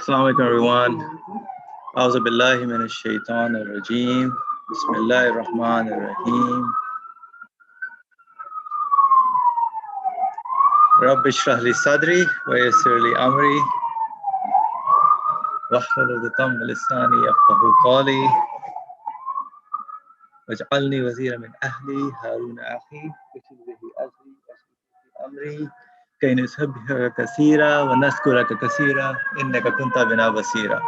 Assalamu alaikum everyone. A'udhu billahi minash shaitanir rajeem. Bismillahir rahmanir rahim. Rabbi shrah li sadri wa yassir li amri wahlul 'uqdatam min lisani yafqahu qawli waj'alni waziran min ahli Harun akhi ushdud bihi azri ashrik fi amri kay nusabbihuka kaseera wa nazkuraka kaseera innaka kunta bina basira.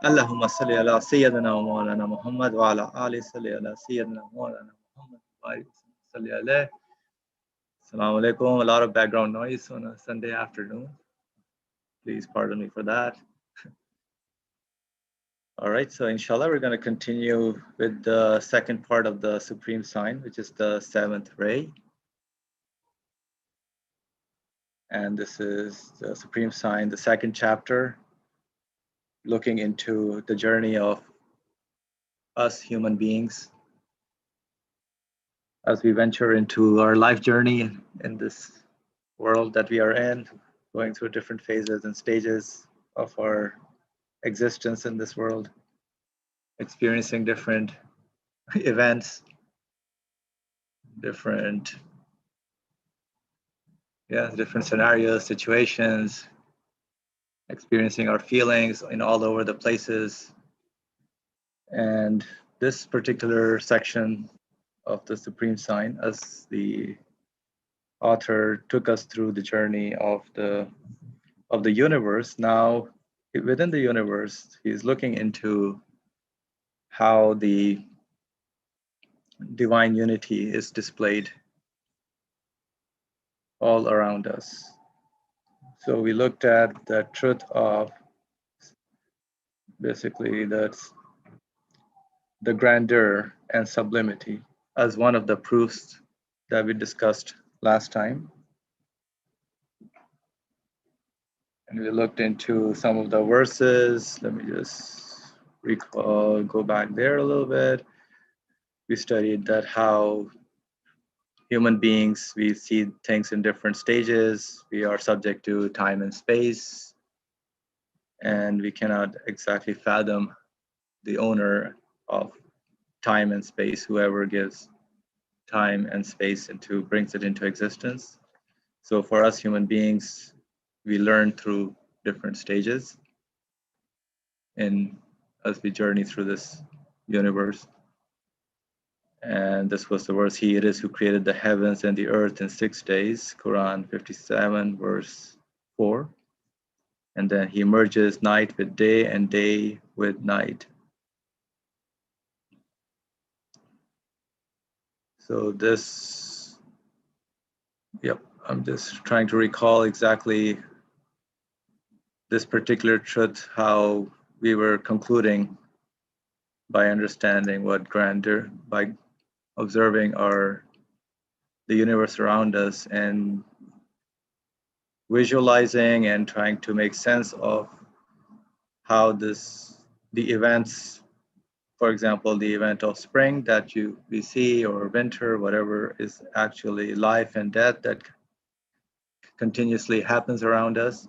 Allahumma salli ala Sayyidina wa Maulana Muhammad wa ala ali salli ala Sayyidina wa Maulana Muhammad wa salli alayhi. Assalamu alaikum. A lot of background noise on a Sunday afternoon. Please pardon me for that. All right, so inshallah, we're going to continue with the second part of the supreme sign, which is the seventh ray. And this is the supreme sign, the second chapter, looking into the journey of us human beings as we venture into our life journey in this world that we are in, going through different phases and stages of our existence in this world, experiencing different events, different scenarios, situations, experiencing our feelings in all over the places. And this particular section of the supreme sign, as the author took us through the journey of the universe, now within the universe he's looking into how the divine unity is displayed all around us. So we looked at the truth of basically that's the grandeur and sublimity as one of the proofs that we discussed last time. And we looked into some of the verses. Let me just recall, go back there a little bit. We studied that how human beings, we see things in different stages. We are subject to time and space, and we cannot exactly fathom the owner of time and space, whoever gives time and space brings it into existence. So for us human beings, we learn through different stages as we journey through this universe. And this was the verse, He it is who created the heavens and the earth in 6 days, Quran 57 verse 4. And then He merges night with day and day with night. So this, I'm just trying to recall exactly this particular truth, how we were concluding by understanding what grandeur, by observing the universe around us and visualizing and trying to make sense of how the events, for example, the event of spring that we see, or winter, whatever, is actually life and death that continuously happens around us.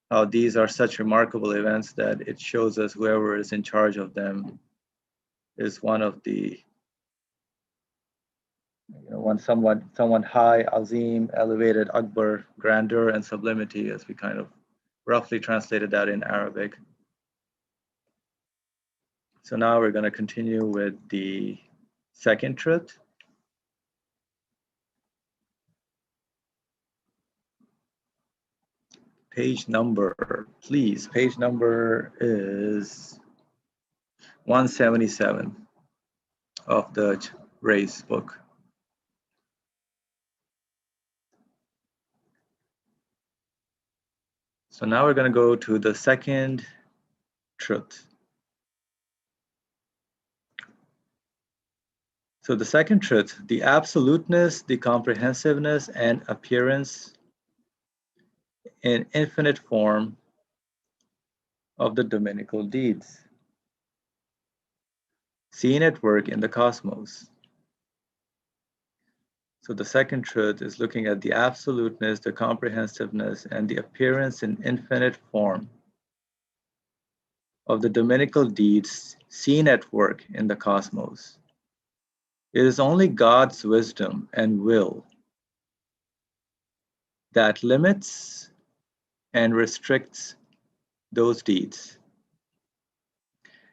How these are such remarkable events that it shows us whoever is in charge of them is one of the, someone high, azim, elevated, akbar, grandeur and sublimity, as we kind of roughly translated that in Arabic. So now we're going to continue with the second truth. Page number, please. Page number is 177 of the Race book. So now we're going to go to the second truth. So the second truth, the absoluteness, the comprehensiveness and appearance in infinite form of the dominical deeds seen at work in the cosmos. So the second truth is looking at the absoluteness, the comprehensiveness, and the appearance in infinite form of the dominical deeds seen at work in the cosmos. It is only God's wisdom and will that limits and restricts those deeds.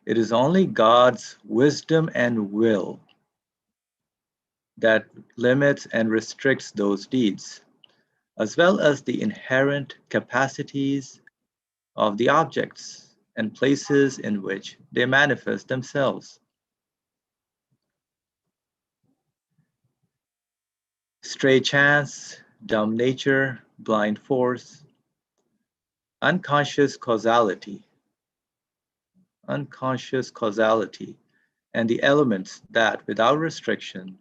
It is only God's wisdom and will that limits and restricts those deeds, as well as the inherent capacities of the objects and places in which they manifest themselves. Stray chance, dumb nature, blind force, unconscious causality, and the elements that, without restriction,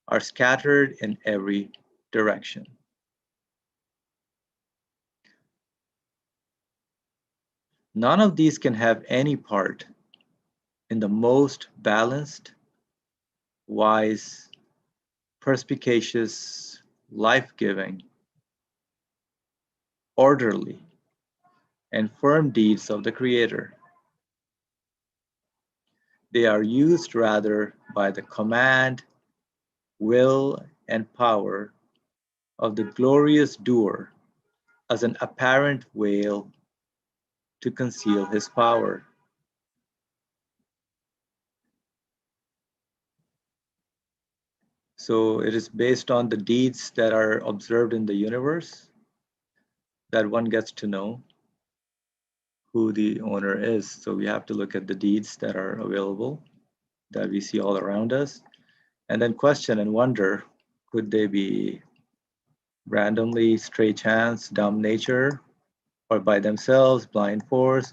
are scattered in every direction. None of these can have any part in the most balanced, wise, perspicacious, life-giving, orderly, and firm deeds of the Creator. They are used rather by the command, will, and power of the glorious doer as an apparent veil to conceal his power. So it is based on the deeds that are observed in the universe that one gets to know who the owner is. So we have to look at the deeds that are available, that we see all around us, and then question and wonder, could they be randomly, stray chance, dumb nature, or by themselves, blind force,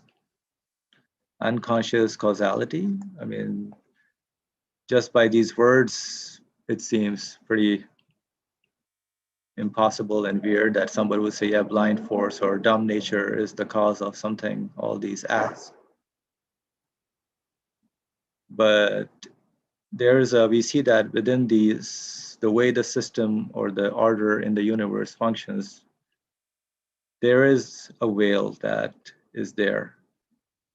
unconscious causality? I mean, just by these words, it seems pretty impossible and weird that somebody would say, yeah, blind force or dumb nature is the cause of something, all these acts. But we see that within the way the system or the order in the universe functions, there is a veil that is there.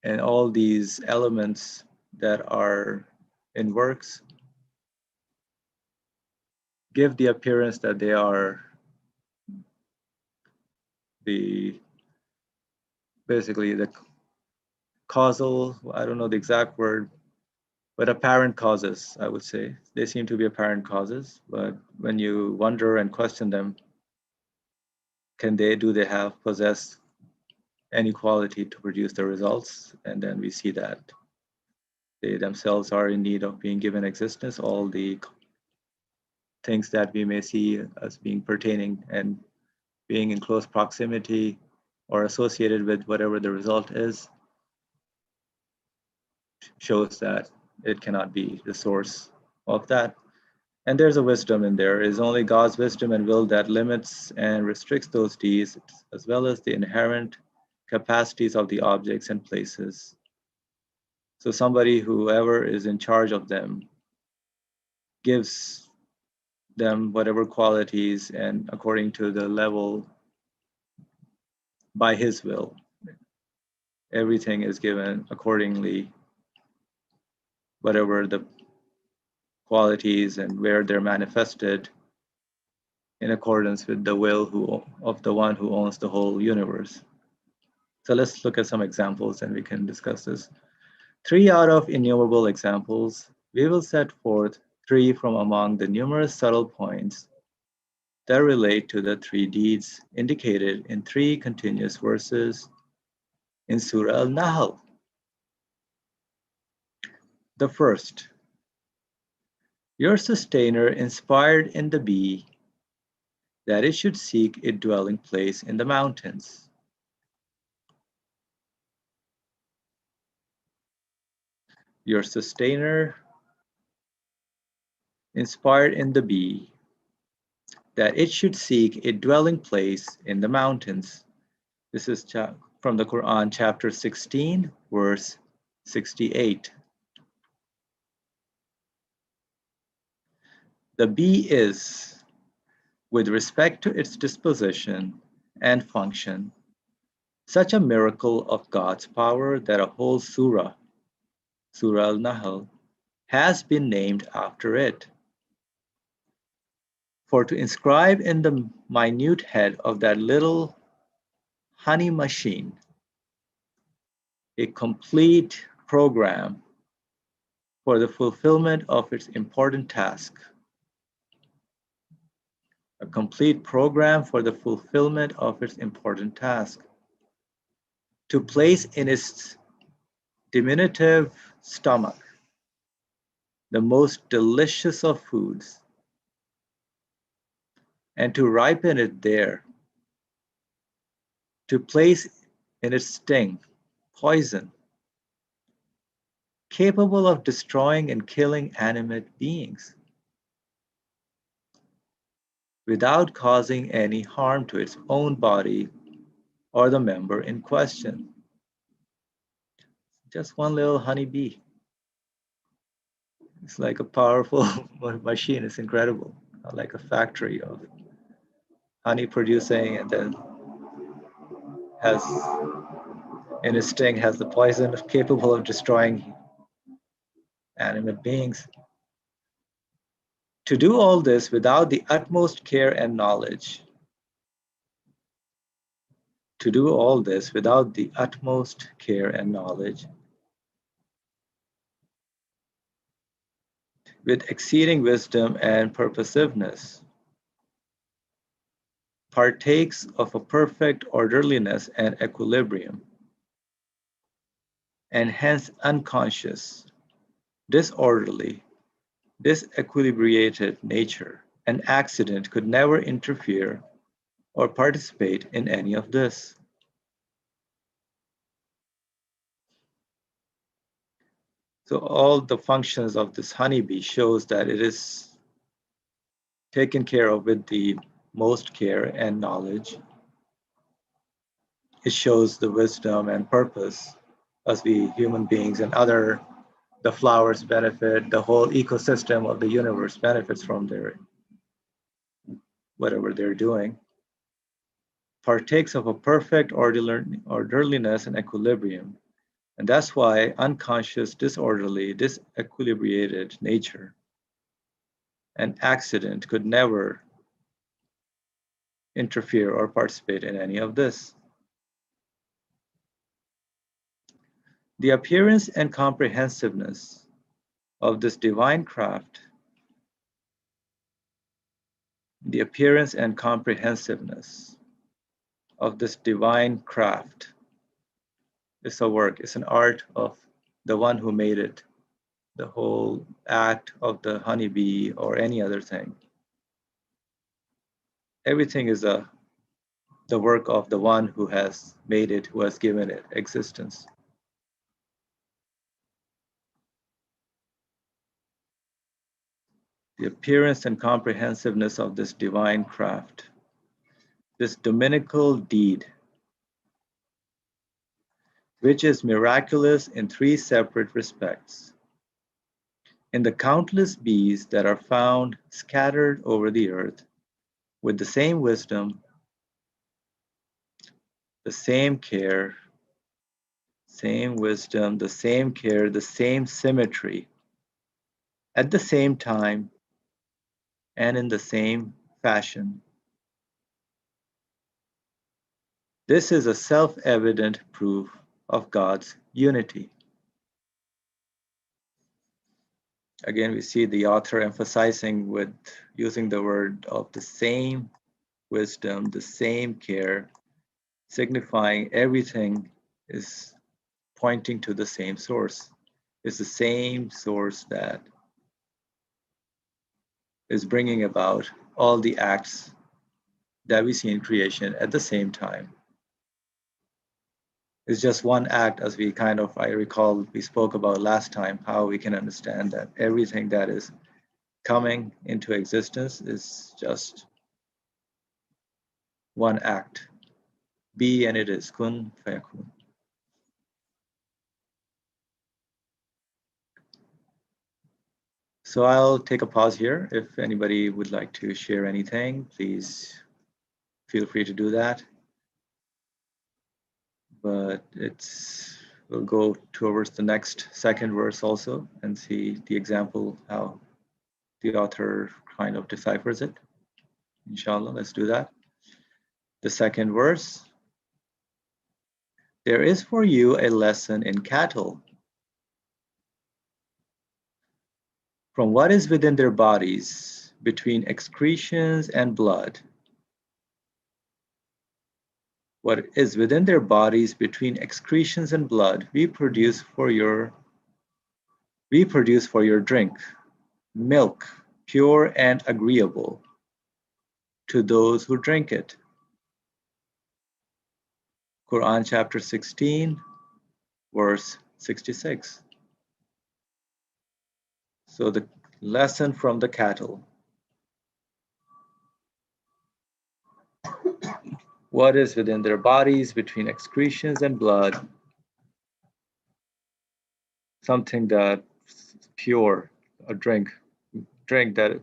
And all these elements that are in works give the appearance that they are basically the causal, I don't know the exact word, but apparent causes, I would say. They seem to be apparent causes, but when you wonder and question them, do they possess any quality to produce the results? And then we see that they themselves are in need of being given existence. All the things that we may see as being pertaining and being in close proximity or associated with whatever the result is, shows that it cannot be the source of that. And there's a wisdom in there. It is only God's wisdom and will that limits and restricts those deeds, as well as the inherent capacities of the objects and places. So somebody, whoever is in charge of them, gives them whatever qualities and according to the level by his will. Everything is given accordingly, whatever the qualities and where they're manifested in accordance with the will of the one who owns the whole universe. So let's look at some examples and we can discuss this. 3 out of innumerable examples, we will set forth 3 from among the numerous subtle points that relate to the 3 deeds indicated in 3 continuous verses in Surah Al-Nahl. The first, your sustainer inspired in the bee that it should seek a dwelling place in the mountains. Your sustainer inspired in the bee that it should seek a dwelling place in the mountains. This is from the Quran, chapter 16, verse 68. The bee is with respect to its disposition and function, such a miracle of God's power that a whole surah, Surah Al-Nahl, has been named after it. For to inscribe in the minute head of that little honey machine a complete program for the fulfillment of its important task, a complete program for the fulfillment of its important task, to place in its diminutive stomach the most delicious of foods, and to ripen it there, to place in its sting poison, capable of destroying and killing animate beings, without causing any harm to its own body or the member in question. Just one little honeybee. It's like a powerful machine. It's incredible. Like a factory of honey producing, and then has in its sting has the poison capable of destroying animate beings. To do all this without the utmost care and knowledge. To do all this without the utmost care and knowledge, with exceeding wisdom and purposiveness, partakes of a perfect orderliness and equilibrium, and hence unconscious, disorderly, disequilibrated nature. An accident could never interfere or participate in any of this. So all the functions of this honeybee shows that it is taken care of with the most care and knowledge. It shows the wisdom and purpose as we human beings and the flowers benefit, the whole ecosystem of the universe benefits from their whatever they're doing, partakes of a perfect orderliness and equilibrium. And that's why unconscious, disorderly, disequilibrated nature, an accident could never interfere or participate in any of this. The appearance and comprehensiveness of this divine craft, the appearance and comprehensiveness of this divine craft is a work, it's an art of the one who made it, the whole act of the honeybee or any other thing. Everything is the work of the one who has made it, who has given it existence. The appearance and comprehensiveness of this divine craft, this dominical deed, which is miraculous in three separate respects. In the countless bees that are found scattered over the earth with the same wisdom, the same care, same wisdom, the same care, the same symmetry, at the same time and in the same fashion. This is a self-evident proof of God's unity. Again, we see the author emphasizing with using the word of the same wisdom, the same care, signifying everything is pointing to the same source. It's the same source that is bringing about all the acts that we see in creation at the same time. It's just one act, as I recall we spoke about last time, how we can understand that everything that is coming into existence is just one act. Be and it is, kun fayakun. So I'll take a pause here. If anybody would like to share anything, please feel free to do that. But we'll go towards the next second verse also and see the example, how the author kind of deciphers it. Inshallah, let's do that. The second verse. There is for you a lesson in cattle. From what is within their bodies, between excretions and blood. What is within their bodies, between excretions and blood, we produce for your drink, milk, pure and agreeable to those who drink it. Quran chapter 16, verse 66. So the lesson from the cattle. What is within their bodies, between excretions and blood, something that's pure, a drink that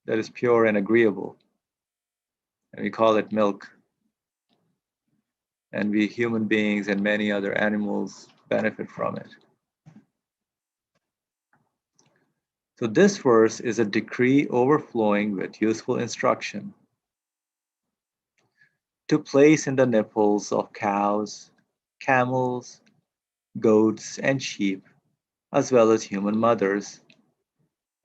is pure and agreeable. And we call it milk. And we human beings and many other animals benefit from it. So this verse is a decree overflowing with useful instruction to place in the nipples of cows, camels, goats, and sheep, as well as human mothers,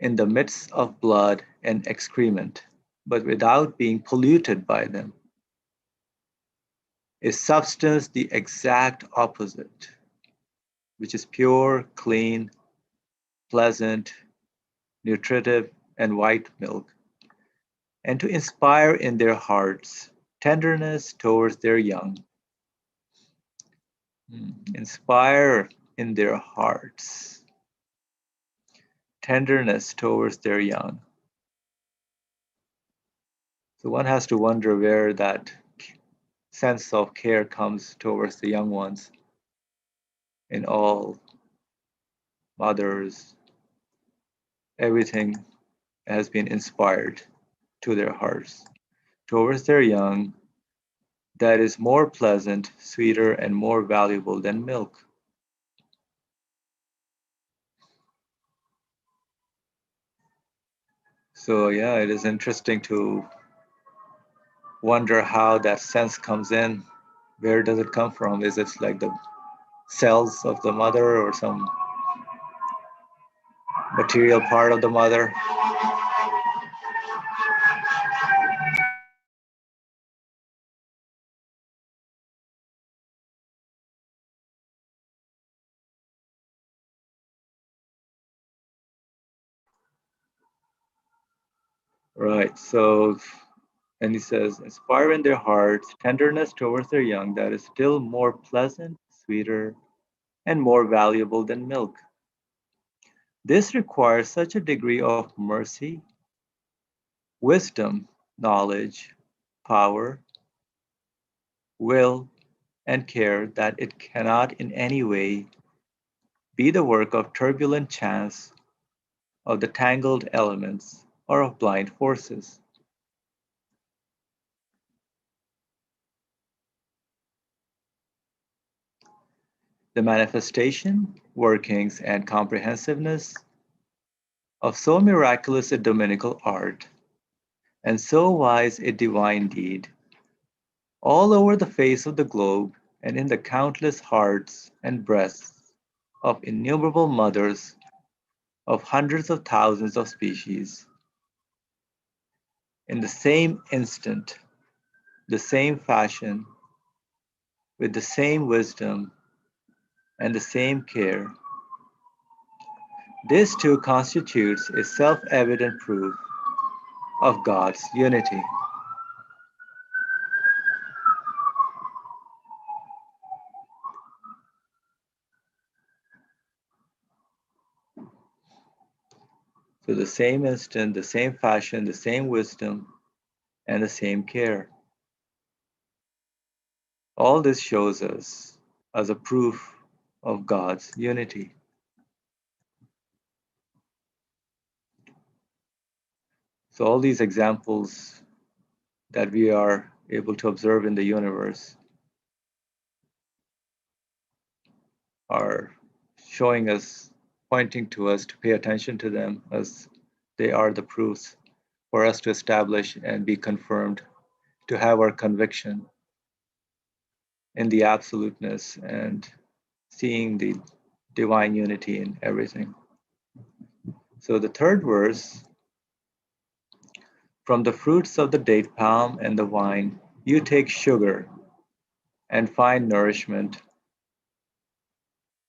in the midst of blood and excrement, but without being polluted by them, a substance the exact opposite, which is pure, clean, pleasant, nutritive, and white milk, and to inspire in their hearts tenderness towards their young. Inspire in their hearts tenderness towards their young. So one has to wonder where that sense of care comes towards the young ones in all mothers. Everything has been inspired to their hearts towards their young, that is more pleasant, sweeter, and more valuable than milk. So yeah, it is interesting to wonder how that sense comes in. Where does it come from? Is it like the cells of the mother or some material part of the mother? Right, so, and he says, inspire in their hearts tenderness towards their young that is still more pleasant, sweeter, and more valuable than milk. This requires such a degree of mercy, wisdom, knowledge, power, will, and care that it cannot in any way be the work of turbulent chance, of the tangled elements, or of blind forces. The manifestation, workings, and comprehensiveness of so miraculous a dominical art, and so wise a divine deed, all over the face of the globe and in the countless hearts and breasts of innumerable mothers of hundreds of thousands of species, in the same instant, the same fashion, with the same wisdom and the same care. This too constitutes a self-evident proof of God's unity. So the same instant, the same fashion, the same wisdom, and the same care. All this shows us as a proof of God's unity. So all these examples that we are able to observe in the universe are showing us, pointing to us to pay attention to them, as they are the proofs for us to establish and be confirmed, to have our conviction in the absoluteness and seeing the divine unity in everything. So the third verse, from the fruits of the date palm and the vine, you take sugar and find nourishment.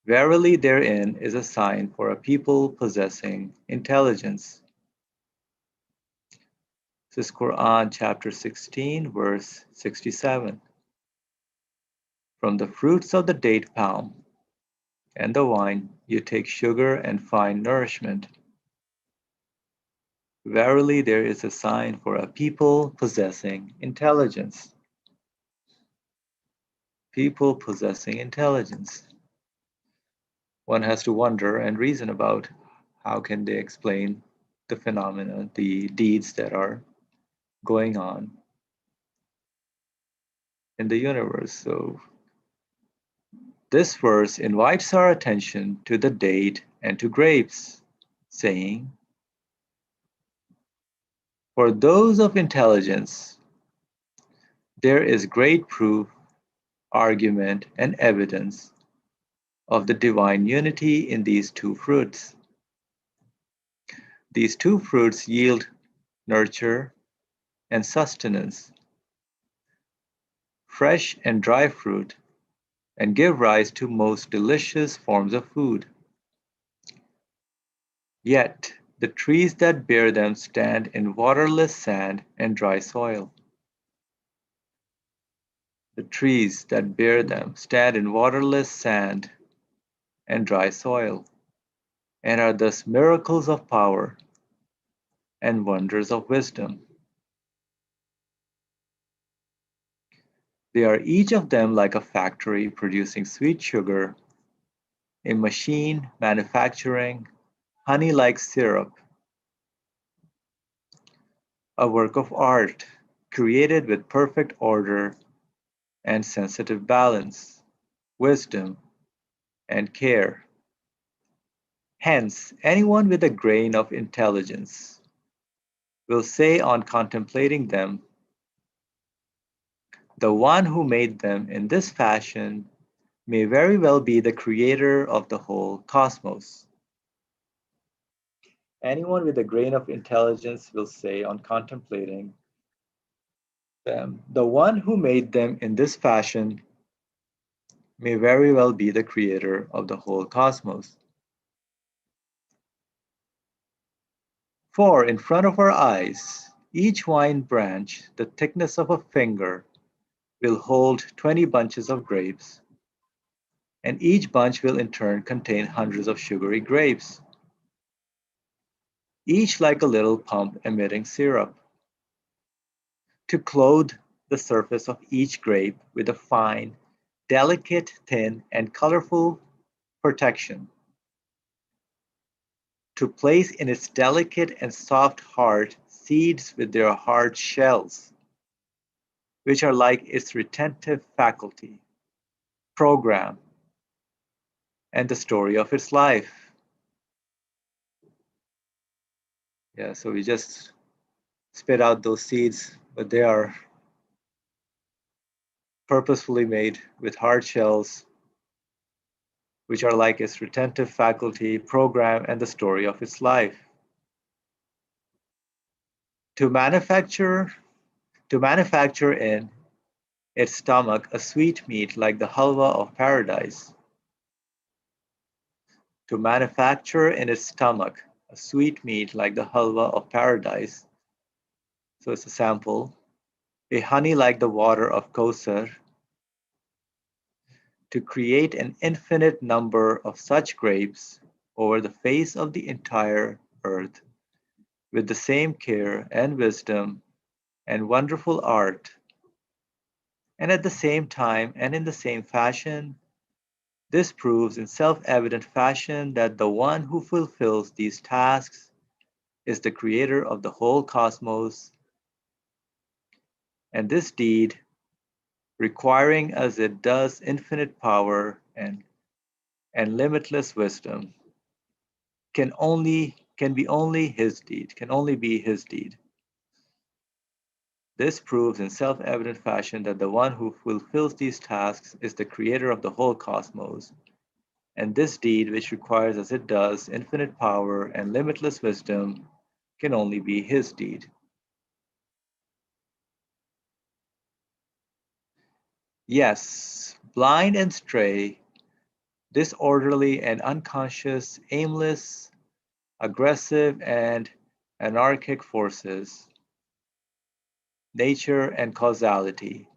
Verily, therein is a sign for a people possessing intelligence. This is Quran chapter 16, verse 67. From the fruits of the date palm and the wine, you take sugar and find nourishment. Verily, there is a sign for a people possessing intelligence. People possessing intelligence. One has to wonder and reason about how can they explain the phenomena, the deeds that are going on in the universe. So this verse invites our attention to the date and to grapes, saying, for those of intelligence, there is great proof, argument, and evidence of the divine unity in these two fruits. These two fruits yield nurture and sustenance, fresh and dry fruit, and give rise to most delicious forms of food. Yet the trees that bear them stand in waterless sand and dry soil. The trees that bear them stand in waterless sand and dry soil, and are thus miracles of power and wonders of wisdom. They are each of them like a factory producing sweet sugar, a machine manufacturing honey-like syrup, a work of art created with perfect order and sensitive balance, wisdom, and care. Hence, anyone with a grain of intelligence will say on contemplating them, the one who made them in this fashion may very well be the creator of the whole cosmos. Anyone with a grain of intelligence will say on contemplating them, the one who made them in this fashion may very well be the creator of the whole cosmos. For in front of our eyes, each vine branch, the thickness of a finger, will hold 20 bunches of grapes, and each bunch will in turn contain hundreds of sugary grapes, each like a little pump emitting syrup, to clothe the surface of each grape with a fine, delicate, thin, and colorful protection, to place in its delicate and soft heart seeds with their hard shells, which are like its retentive faculty, program, and the story of its life. Yeah, so we just spit out those seeds, but they are purposefully made with hard shells, which are like its retentive faculty, program, and the story of its life. To manufacture in its stomach a sweet meat like the halwa of paradise. To manufacture in its stomach a sweet meat like the halwa of paradise. So it's a sample. A honey like the water of Kausar. To create an infinite number of such grapes over the face of the entire earth with the same care and wisdom and wonderful art, and at the same time and in the same fashion, this proves in self-evident fashion that the one who fulfills these tasks is the creator of the whole cosmos, and this deed, requiring as it does infinite power and limitless wisdom, can be only his deed, can only be his deed. This proves in self-evident fashion that the one who fulfills these tasks is the creator of the whole cosmos, and this deed, which requires as it does infinite power and limitless wisdom, can only be his deed. Yes, blind and stray, disorderly and unconscious, aimless, aggressive and anarchic forces, nature and causality,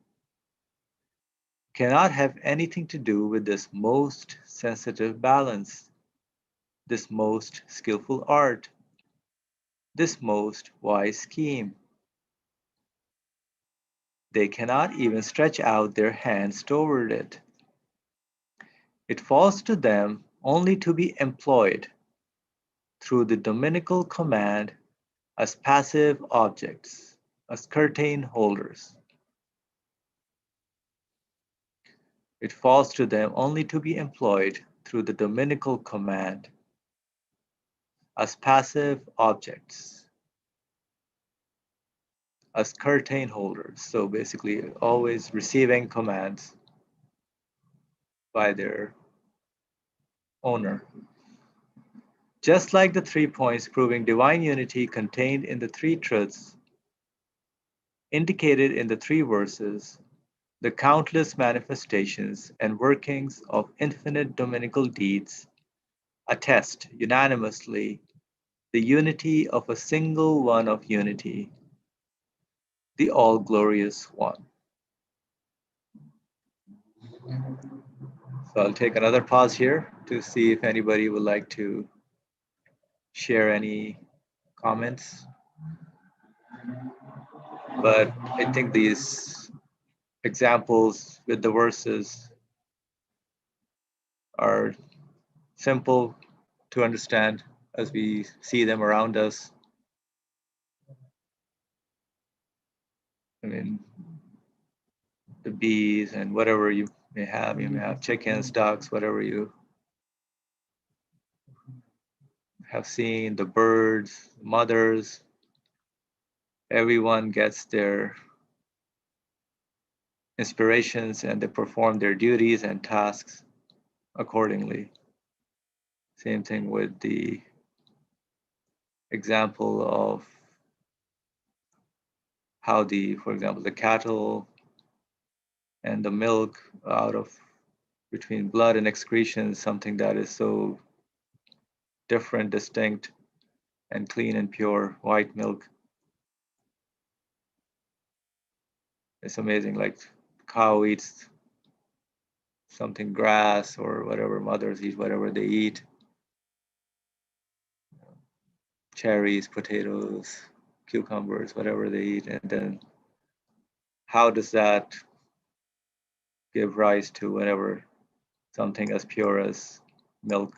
cannot have anything to do with this most sensitive balance, this most skillful art, this most wise scheme. They cannot even stretch out their hands toward it. It falls to them only to be employed through the dominical command as passive objects, as curtain holders. It falls to them only to be employed through the dominical command as passive objects, as curtain holders. So basically, always receiving commands by their owner. Just like the 3 points proving divine unity contained in the 3 truths indicated in the 3 verses, the countless manifestations and workings of infinite dominical deeds attest unanimously the unity of a single one of unity, the all-glorious one. So I'll take another pause here to see if anybody would like to share any comments. But I think these examples with the verses are simple to understand as we see them around us. I mean, the bees and whatever you may have chickens, ducks, whatever you have seen, the birds, mothers, everyone gets their inspirations and they perform their duties and tasks accordingly. Same thing with the example of how for example, the cattle and the milk out of between blood and excretion is something that is so different, distinct, and clean and pure, white milk. It's amazing, like cow eats something grass or whatever, mothers eat whatever they eat. Cherries, potatoes, cucumbers, whatever they eat. And then how does that give rise to whatever, something as pure as milk?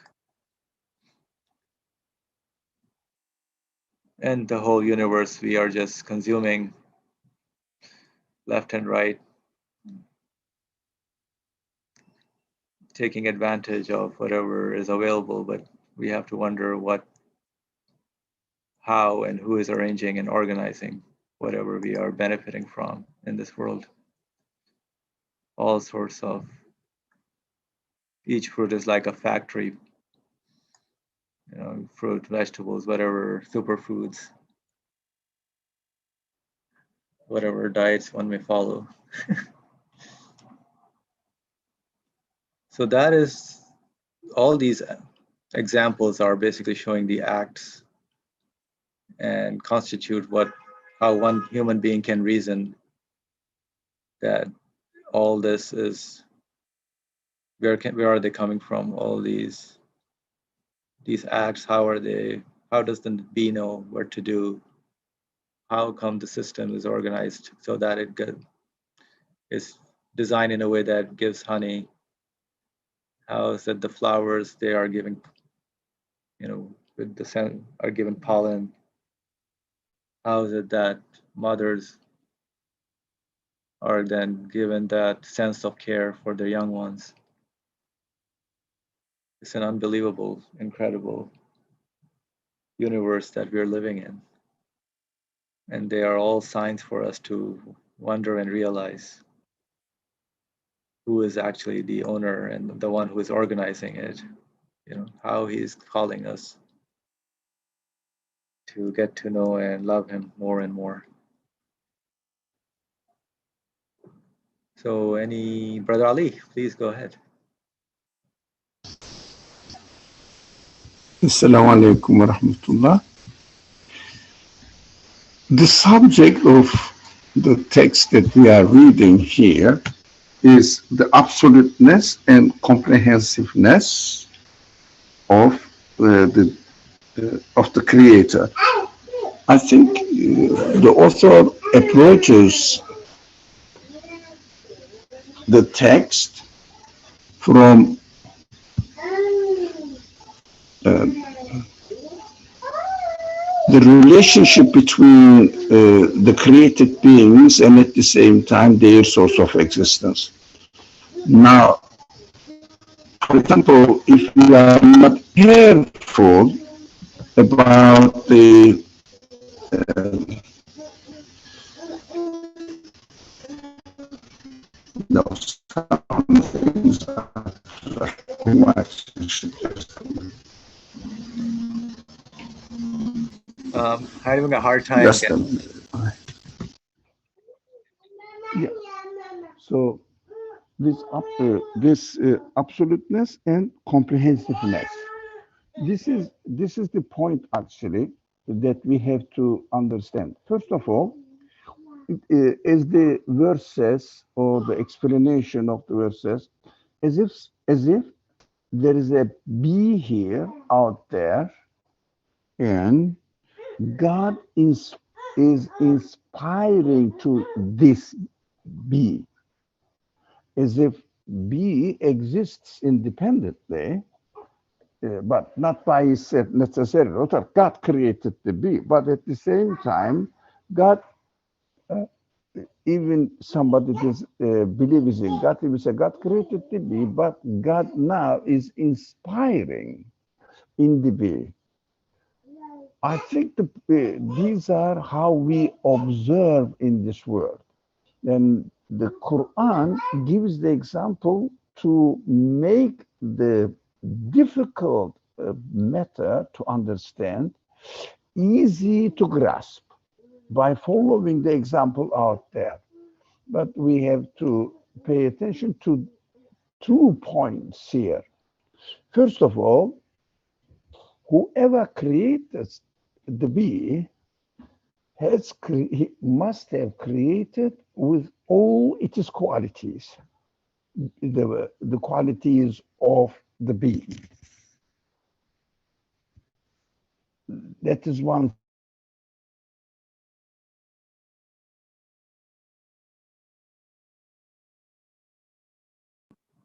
And the whole universe, we are just consuming left and right, taking advantage of whatever is available, but we have to wonder how and who is arranging and organizing whatever we are benefiting from in this world. All sorts of, each fruit is like a factory, fruit, vegetables, whatever, superfoods, whatever diets one may follow. So that is, all these examples are basically showing the acts and constitute how one human being can reason that all this is, where are they coming from? All these acts, how does the bee know what to do? How come the system is organized so that it is designed in a way that gives honey? How is it the flowers they are giving, with the scent, are given pollen? How is it that mothers are then given that sense of care for their young ones? It's an unbelievable, incredible universe that we're living in. And they are all signs for us to wonder and realize who is actually the owner and the one who is organizing it, how he's calling us to get to know and love him more and more. So, any Brother Ali, please go ahead. Assalamu alaikum wa rahmatullah. The subject of the text that we are reading here is the absoluteness and comprehensiveness of the Creator. I think the author approaches the text from the relationship between the created beings and at the same time their source of existence. Now, for example, if we are not careful about the no, some things are too much. Having a hard time Just getting. yeah. So this absoluteness and comprehensiveness. This is the point actually that we have to understand. First of all, is the verses or the explanation of the verses as if there is a bee here out there, and God is inspiring to this bee, as if bee exists independently, but not by itself necessarily. God created the bee, but at the same time, God, even somebody that believes in God, he will say God created the bee, but God now is inspiring in the bee. I think these are how we observe in this world. And the Quran gives the example to make the difficult matter to understand easy to grasp by following the example out there. But we have to pay attention to 2 points here. First of all, whoever creates the bee he must have created with all its qualities, the qualities of the bee. That is one.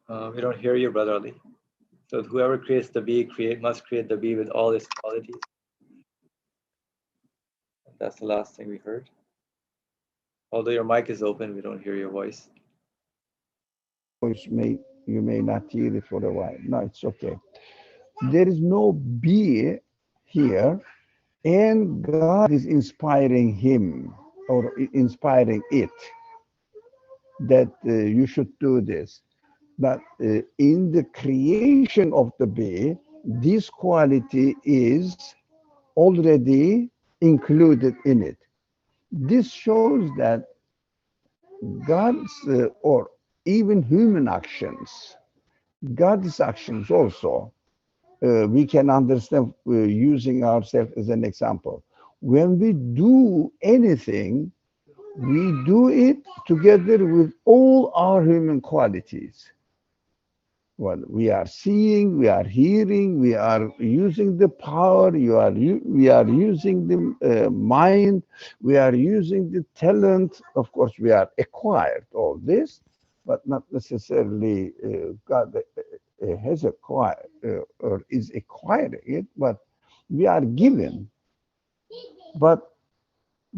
We don't hear you, Brother Ali. So whoever creates the bee must create the bee with all its qualities. That's the last thing we heard. Although your mic is open, we don't hear your voice. Voice you may not hear it for a while. No, it's okay. There is no bee here, and God is inspiring him or inspiring it that you should do this. But in the creation of the bee, this quality is already included in it. This shows that God's or even human actions, God's actions also, we can understand using ourselves as an example. When we do anything, we do it together with all our human qualities. Well, we are seeing, we are hearing, we are using the power, we are using the mind, we are using the talent. Of course, we are acquired all this, but not necessarily God has acquired or is acquiring it, but we are given. But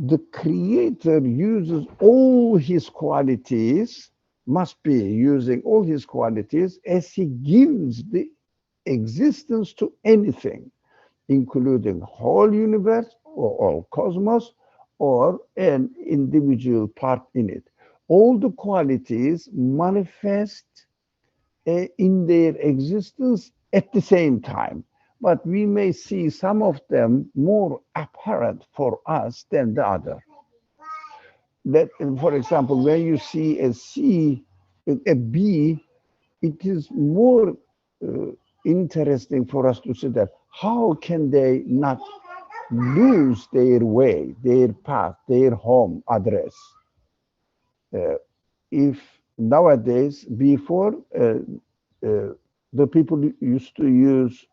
the creator uses all his qualities, must be using all his qualities as he gives the existence to anything, including whole universe or cosmos or an individual part in it. All the qualities manifest in their existence at the same time. But we may see some of them more apparent for us than the other. That, for example, when you see a C, a B, it is more uh, interesting for us to see that how can they not lose their way, their path, their home address? Uh, if nowadays, before the people used to use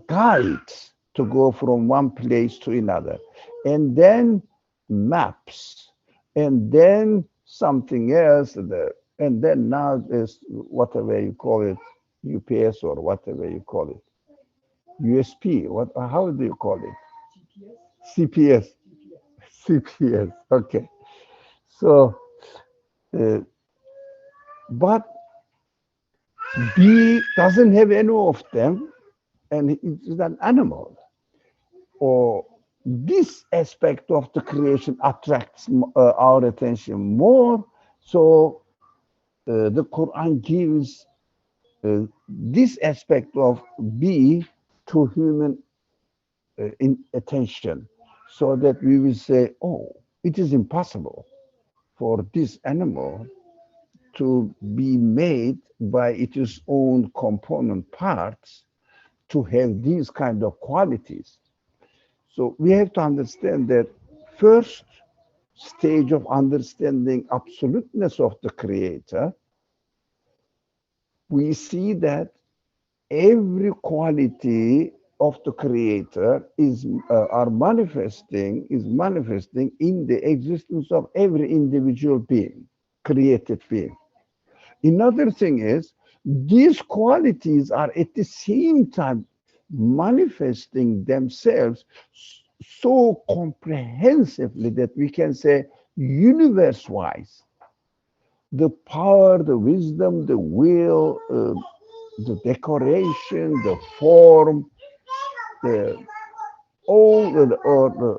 guides to go from one place to another, and then maps, and then something else, and then now there's whatever you call it, UPS or whatever you call it, USP. What? How do you call it? CPS. CPS. Okay. So, uh, but bee doesn't have any of them, and it is an animal. Or this aspect of the creation attracts our attention more. So the Quran gives this aspect of bee to human in attention, so that we will say, "Oh, it is impossible for this animal to be made by its own component parts to have these kind of qualities." So we have to understand that first stage of understanding absoluteness of the creator, we see that every quality of the creator is manifesting in the existence of every individual being, created being. Another thing is, these qualities are at the same time manifesting themselves so comprehensively that we can say universe wise. The power, the wisdom, the will, the decoration, the form, the all the, or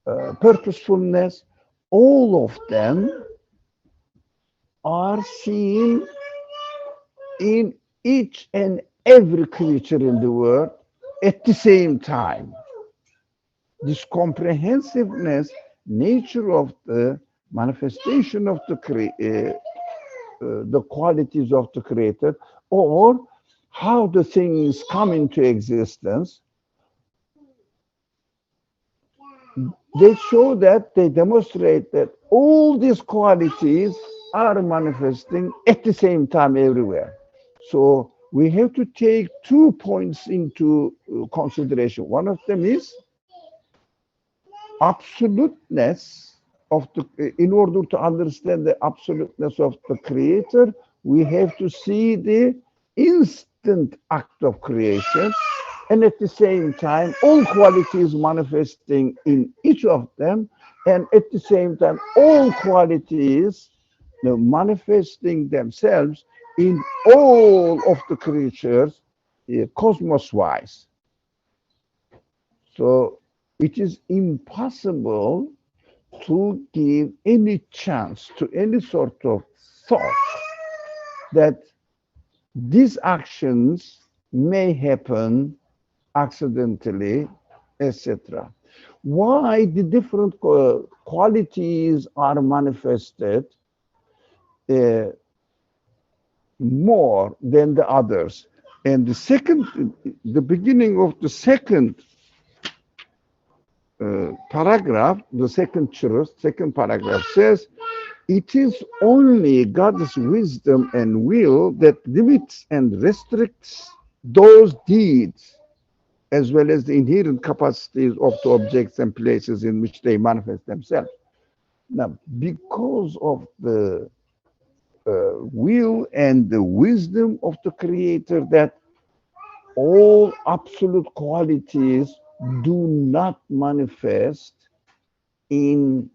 the purposefulness, all of them are seen in each and every creature in the world at the same time. This comprehensiveness, nature of the manifestation of the qualities of the creator, or how the things come into existence, they show that they demonstrate that all these qualities are manifesting at the same time everywhere. So we have to take 2 points into consideration. One of them is absoluteness of the, in order to understand the absoluteness of the creator, we have to see the instant act of creation, and at the same time all qualities manifesting in each of them, and at the same time all qualities manifesting themselves in all of the creatures, cosmos wise. So it is impossible to give any chance to any sort of thought that these actions may happen accidentally, etc. Why the different qualities are manifested more than the others? And the beginning of the second paragraph, the second church, second paragraph says, it is only God's wisdom and will that limits and restricts those deeds, as well as the inherent capacities of the objects and places in which they manifest themselves. Now, because of the will and the wisdom of the Creator, that all absolute qualities do not manifest in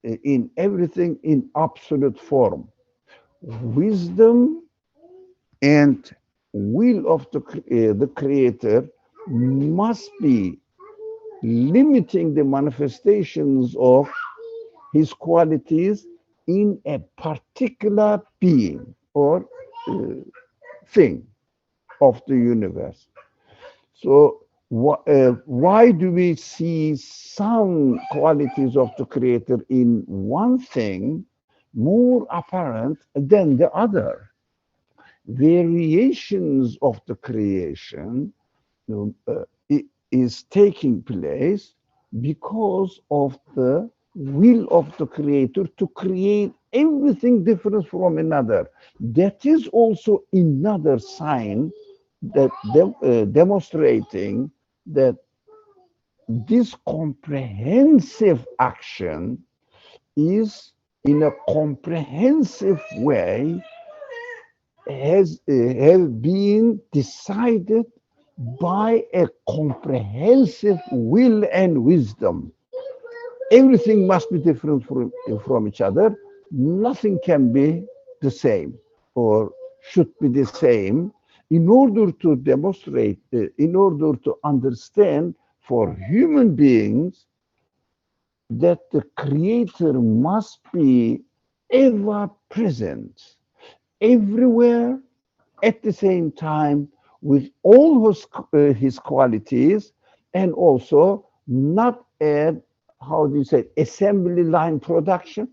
in everything in absolute form. Wisdom and will of the creator must be limiting the manifestations of his qualities in a particular being or uh, thing of the universe. So, why do we see some qualities of the creator in one thing more apparent than the other? Variations of the creation is taking place because of the will of the creator to create everything different from another. That is also another sign that demonstrating that this comprehensive action is in a comprehensive way has been decided by a comprehensive will and wisdom. Everything must be different from each other. Nothing can be the same or should be the same in order to demonstrate, in order to understand for human beings that the creator must be ever present everywhere at the same time with all his qualities and also not at, how do you say, assembly line production.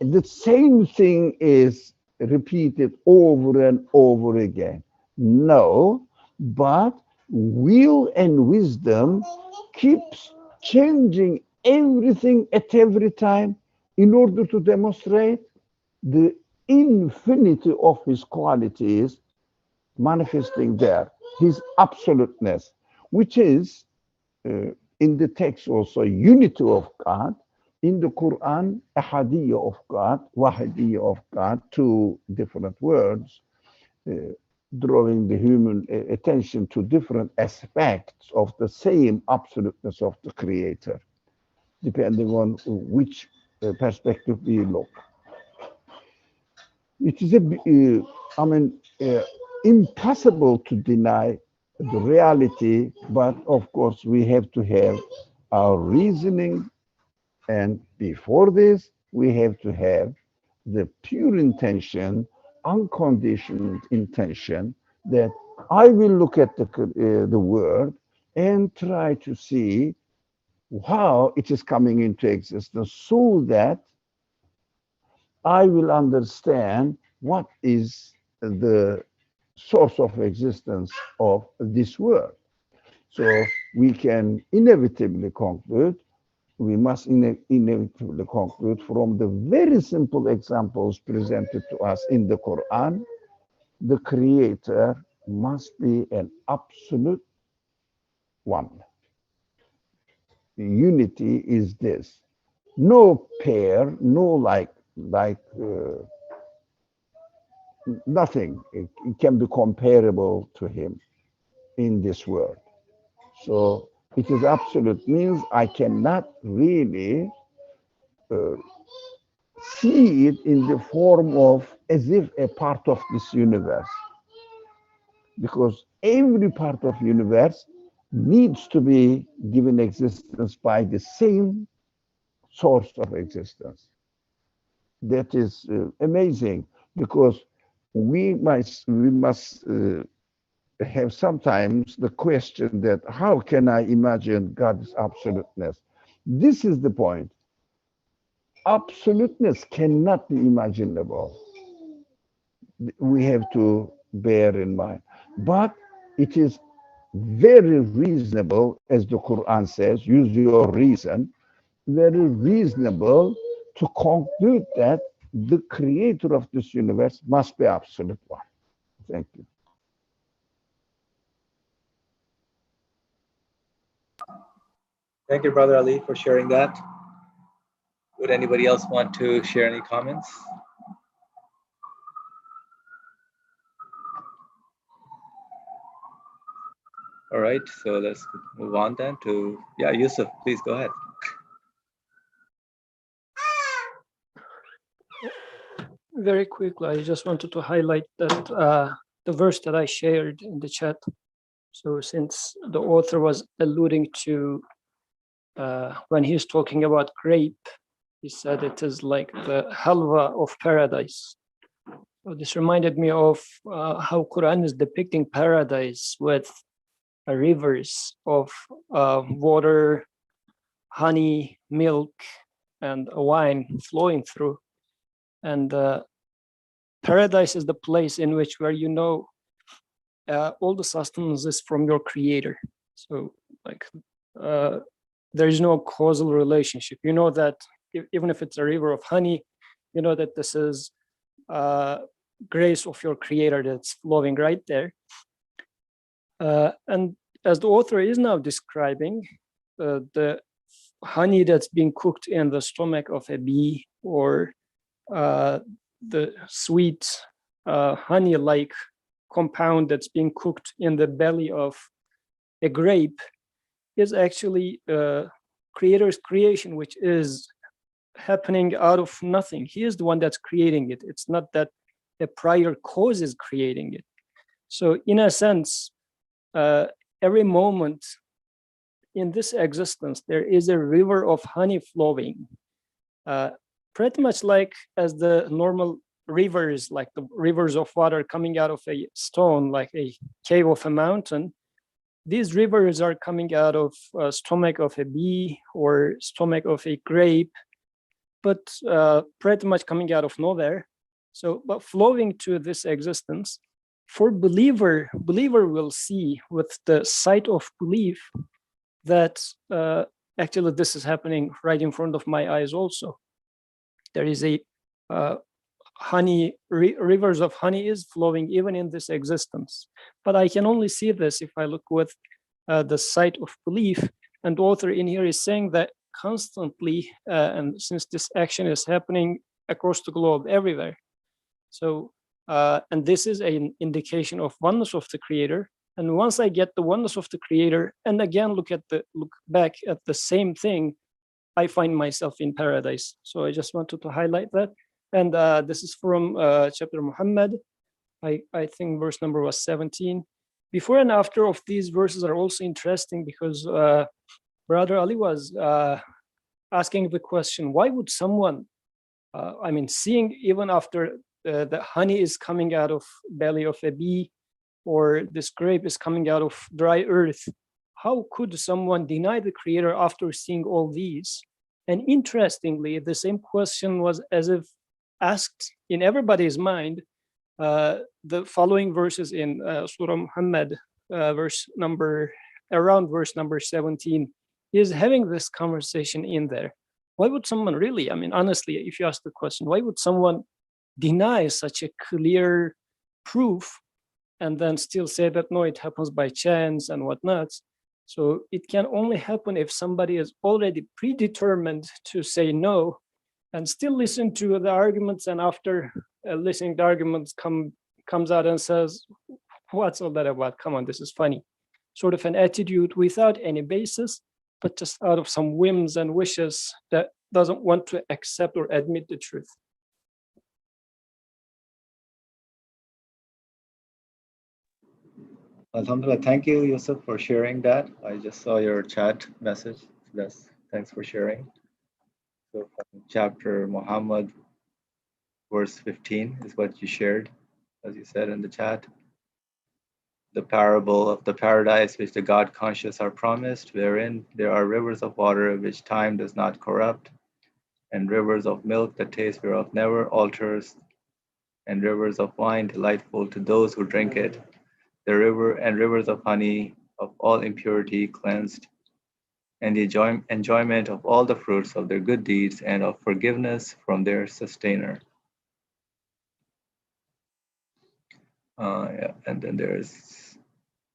The same thing is repeated over and over again. No, but will and wisdom keeps changing everything at every time in order to demonstrate the infinity of his qualities manifesting there, his absoluteness, which is in the text also unity of God. In the Quran, ahadiyya of God, wahidiyya of God, two different words, uh, drawing the human attention to different aspects of the same absoluteness of the Creator, depending on which perspective we look. It is impossible to deny the reality, but of course we have to have our reasoning, and before this, we have to have the pure intention, unconditioned intention that I will look at the word and try to see how it is coming into existence so that I will understand what is the source of existence of this world. So we can inevitably conclude, we must inevitably conclude from the very simple examples presented to us in the Quran, the Creator must be an absolute one. Unity is this. No pair, no nothing it can be comparable to him in this world. So it is absolute means I cannot really uh, see it in the form of as if a part of this universe, because every part of universe needs to be given existence by the same source of existence. That is amazing because we must have sometimes the question that how can I imagine God's absoluteness? This is the point. Absoluteness cannot be imaginable. We have to bear in mind. But it is very reasonable, as the Quran says, use your reason, very reasonable to conclude that the creator of this universe must be absolute one. Thank you. Thank you, Brother Ali, for sharing that. Would anybody else want to share any comments? All right, so let's move on then to, yeah, Yusuf, please go ahead. very quickly, I just wanted to highlight that the verse that I shared in the chat. So since the author was alluding to when he's talking about grape, he said it is like the halwa of paradise. So this reminded me of how Quran is depicting paradise with rivers of water, honey, milk, and wine flowing through. And paradise is the place in which where you know all the sustenance is from your creator. So like there is no causal relationship. You know that even if it's a river of honey, you know that this is grace of your creator that's flowing right there. And as the author is now describing, the honey that's being cooked in the stomach of a bee, or the sweet honey-like compound that's being cooked in the belly of a grape, is actually creator's creation, which is happening out of nothing. He is the one that's creating it. It's not that a prior cause is creating it. So in a sense, every moment in this existence, there is a river of honey flowing, pretty much like as the normal rivers, like the rivers of water coming out of a stone, like a cave of a mountain. These rivers are coming out of stomach of a bee or stomach of a grape, but pretty much coming out of nowhere. So, but flowing to this existence, for believer will see with the sight of belief that actually this is happening right in front of my eyes also. There is a rivers of honey is flowing even in this existence. But I can only see this if I look with the sight of belief. And the author in here is saying that constantly, and since this action is happening across the globe everywhere. So, and this is an indication of oneness of the creator. And once I get the oneness of the creator, and again look back at the same thing, I find myself in paradise. So I just wanted to highlight that. And this is from chapter Muhammad. I think verse number was 17. Before and after of these verses are also interesting because Brother Ali was asking the question, why would someone, I mean, seeing even after the honey is coming out of belly of a bee, or this grape is coming out of dry earth, how could someone deny the creator after seeing all these? And interestingly, the same question was as if asked in everybody's mind. The following verses in Surah Muhammad, around verse number 17, is having this conversation in there. Why would someone really, I mean, honestly, if you ask the question, why would someone deny such a clear proof and then still say that, no, it happens by chance and whatnot? So it can only happen if somebody is already predetermined to say no and still listen to the arguments, and after listening to the arguments comes out and says, what's all that about? Come on, this is funny. Sort of an attitude without any basis, but just out of some whims and wishes that doesn't want to accept or admit the truth. Alhamdulillah, thank you, Yusuf, for sharing that. I just saw your chat message. Thanks for sharing. So from chapter Muhammad, verse 15 is what you shared, as you said in the chat. The parable of the paradise which the God conscious are promised, wherein there are rivers of water which time does not corrupt, and rivers of milk the taste whereof never alters, and rivers of wine delightful to those who drink it. The rivers of honey of all impurity cleansed, and the enjoyment of all the fruits of their good deeds, and of forgiveness from their sustainer. Yeah. And then there's,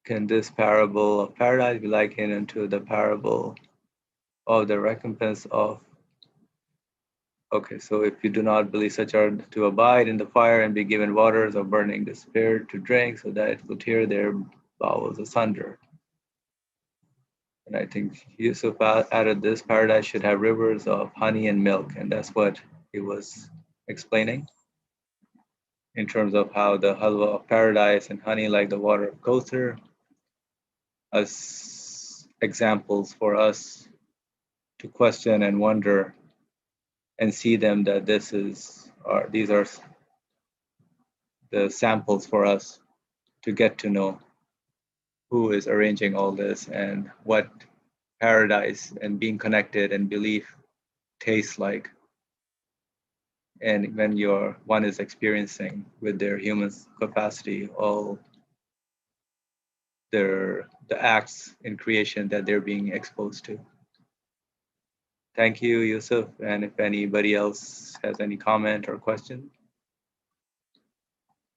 can this parable of paradise be likened unto the parable of the recompense of, okay, so if you do not believe, such are to abide in the fire and be given waters of burning despair to drink, so that it will tear their bowels asunder. And I think Yusuf added this, paradise should have rivers of honey and milk, and that's what he was explaining. in terms of how the halwa of paradise and honey like the water of Kauthar as examples for us to question and wonder and see them that these are the samples for us to get to know who is arranging all this and what paradise and being connected and belief tastes like. And when one is experiencing with their human capacity all the acts in creation that they're being exposed to. Thank you, Yusuf. And if anybody else has any comment or question,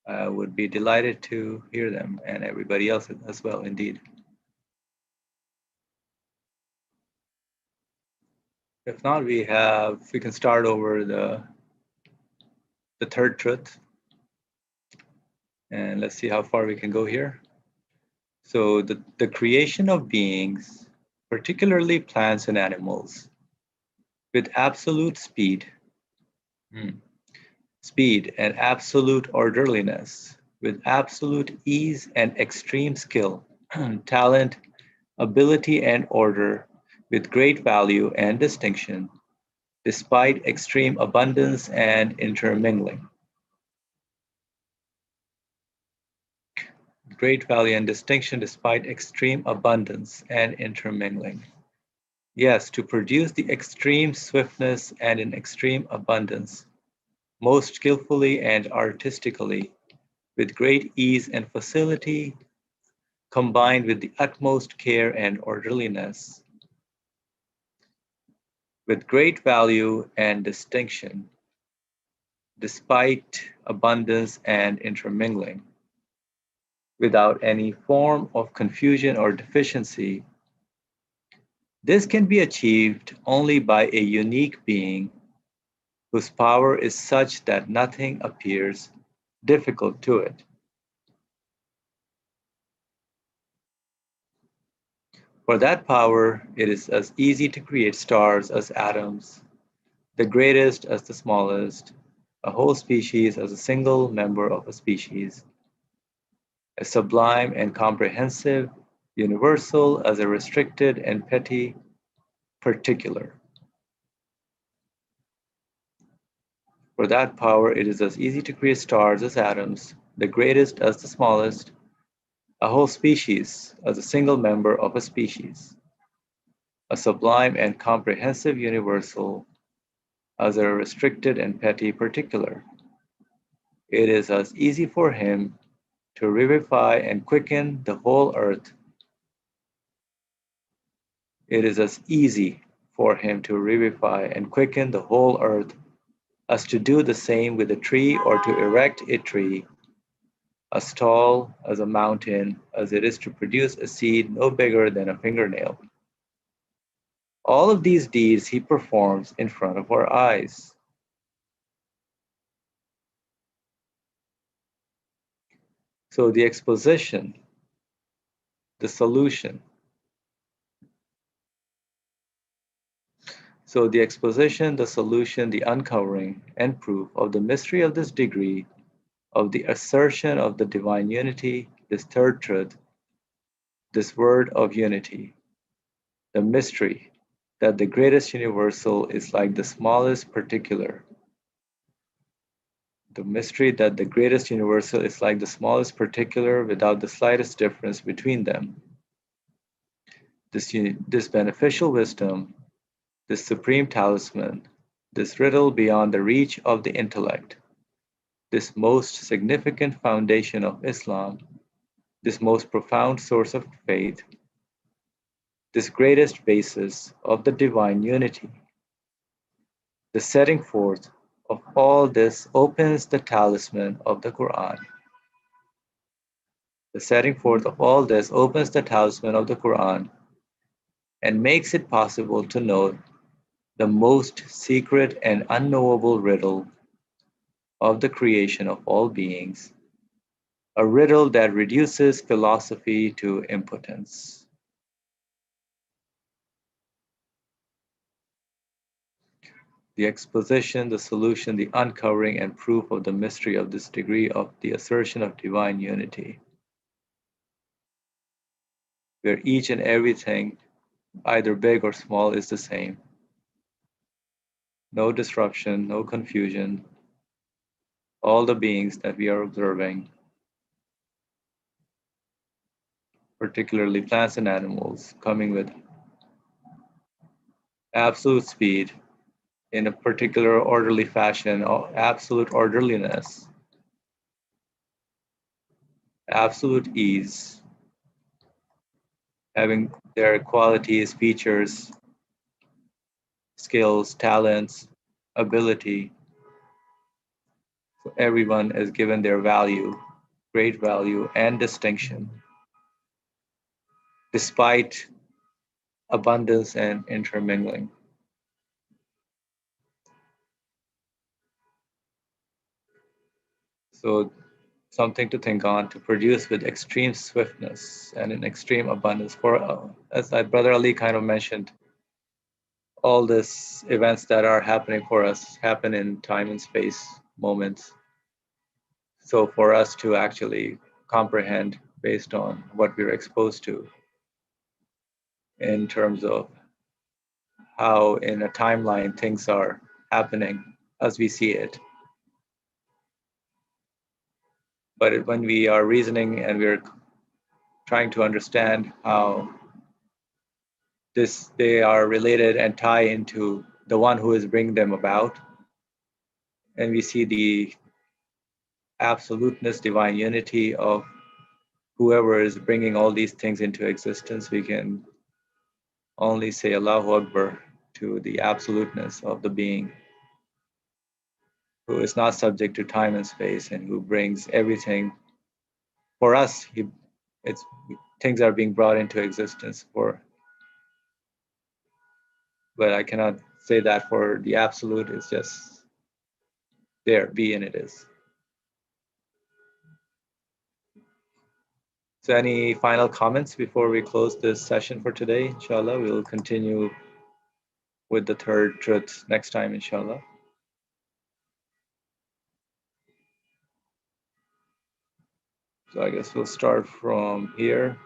I would be delighted to hear them, and everybody else as well, indeed. If not, we can start over the third truth. And let's see how far we can go here. So the creation of beings, particularly plants and animals, with absolute speed and absolute orderliness, with absolute ease and extreme skill, talent, ability, and order, with great value and distinction, despite extreme abundance and intermingling. Great value and distinction despite extreme abundance and intermingling. Yes, to produce the extreme swiftness and in extreme abundance, most skillfully and artistically, with great ease and facility, combined with the utmost care and orderliness, with great value and distinction, despite abundance and intermingling, without any form of confusion or deficiency. This can be achieved only by a unique being whose power is such that nothing appears difficult to it. For that power, it is as easy to create stars as atoms, the greatest as the smallest, a whole species as a single member of a species, a sublime and comprehensive, universal as a restricted and petty particular. For that power, it is as easy to create stars as atoms, the greatest as the smallest, a whole species as a single member of a species, a sublime and comprehensive universal as a restricted and petty particular. It is as easy for him to revivify and quicken the whole earth. It is as easy for him to revivify and quicken the whole earth as to do the same with a tree or to erect a tree, as tall as a mountain as it is to produce a seed no bigger than a fingernail. All of these deeds he performs in front of our eyes. So the exposition, the solution. So the exposition, the solution, the uncovering, and proof of the mystery of this degree of the assertion of the divine unity, this third truth, this word of unity, the mystery that the greatest universal is like the smallest particular. The mystery that the greatest universal is like the smallest particular without the slightest difference between them. This beneficial wisdom, this supreme talisman, this riddle beyond the reach of the intellect, this most significant foundation of Islam, this most profound source of faith, this greatest basis of the divine unity. The setting forth of all this opens the talisman of the Quran. The setting forth of all this opens the talisman of the Quran and makes it possible to know the most secret and unknowable riddle of the creation of all beings, a riddle that reduces philosophy to impotence. the exposition, the solution, the uncovering, and proof of the mystery of this degree of the assertion of divine unity, where each and everything, either big or small, is the same. No disruption, no confusion. All the beings that we are observing, particularly plants and animals, coming with absolute speed in a particular orderly fashion, absolute orderliness, absolute ease, having their qualities, features, skills, talents, ability. So everyone is given their value, great value, and distinction, despite abundance and intermingling. So something to think on, to produce with extreme swiftness and in extreme abundance. For as Brother Ali kind of mentioned, all these events that are happening for us happen in time and space moments. So for us to actually comprehend based on what we're exposed to in terms of how in a timeline things are happening as we see it. But when we are reasoning and we're trying to understand how they are related and tie into the one who is bringing them about, and we see the absoluteness, divine unity of whoever is bringing all these things into existence, we can only say Allahu Akbar to the absoluteness of the being who is not subject to time and space and who brings everything for us. Things are being brought into existence but I cannot say that for the absolute. It's just there, be and it is. So any final comments before we close this session for today? Inshallah, we'll continue with the third truth next time, inshallah. So I guess we'll start from here.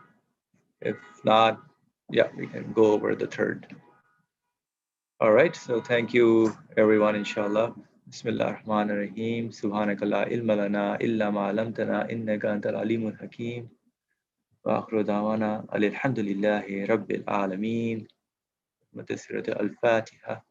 If not, yeah, we can go over the third. All right, so thank you everyone, inshallah. Bismillah ar-Rahman ar-Rahim. Subhanaka la ilma lana illa ma alamtana innaka antal alimul hakim. Wa akhiru da'wana alhamdulillahi rabbil alameen. Mutasirati al-Fatiha.